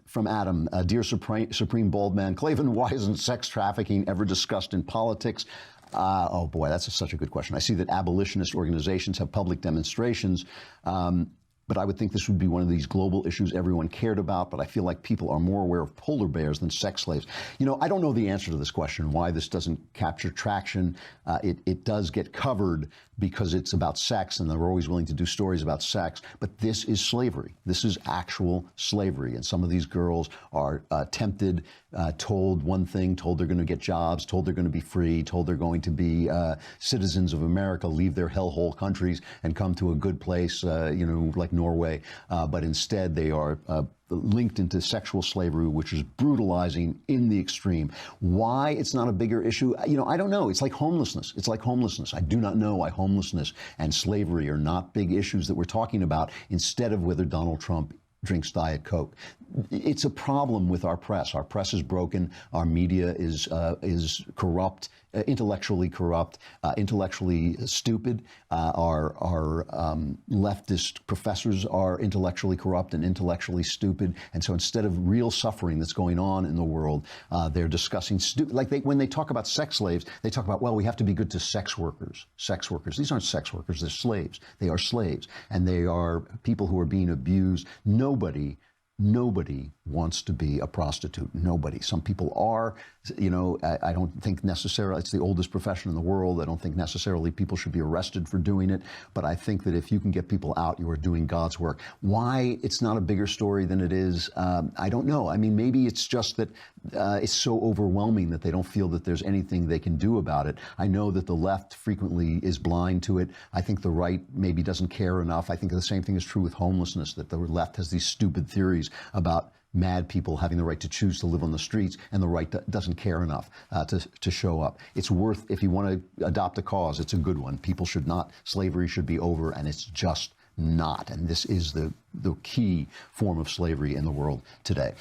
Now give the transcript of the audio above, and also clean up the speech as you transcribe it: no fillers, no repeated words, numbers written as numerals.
from Adam. Dear Supreme Bald Man, Klavan, why isn't sex trafficking ever discussed in politics? Oh boy, that's such a good question. I see that abolitionist organizations have public demonstrations, but I would think this would be one of these global issues everyone cared about, but I feel like people are more aware of polar bears than sex slaves. You know, I don't know the answer to this question, why this doesn't capture traction. It does get covered because it's about sex, and they're always willing to do stories about sex, but this is slavery. This is actual slavery, and some of these girls are tempted, told one thing, told they're going to get jobs, told they're going to be free, told they're going to be citizens of America, leave their hellhole countries and come to a good place, you know, like Norway, but instead they are linked into sexual slavery, which is brutalizing in the extreme. Why it's not a bigger issue? You know, I don't know. It's like homelessness. It's like homelessness. I do not know why homelessness and slavery are not big issues that we're talking about, instead of whether Donald Trump drinks Diet Coke. It's a problem with our press. Our press is broken. Our media is corrupt, intellectually corrupt, intellectually stupid. Our leftist professors are intellectually corrupt and intellectually stupid. And so instead of real suffering that's going on in the world, they're discussing like when they talk about sex slaves, they talk about, well, we have to be good to sex workers. Sex workers. These aren't sex workers. They're slaves. They are slaves, and they are people who are being abused. Nobody wants to be a prostitute. Nobody. Some people are, you know, I don't think necessarily, it's the oldest profession in the world. I don't think necessarily people should be arrested for doing it. But I think that if you can get people out, you are doing God's work. Why it's not a bigger story than it is, I don't know. I mean, maybe it's just that it's so overwhelming that they don't feel that there's anything they can do about it. I know that the left frequently is blind to it. I think the right maybe doesn't care enough. I think the same thing is true with homelessness, that the left has these stupid theories about mad people having the right to choose to live on the streets, and the right doesn't care enough to show up. It's worth, if you want to adopt a cause, it's a good one. People should not, slavery should be over, and it's just not. And this is the key form of slavery in the world today.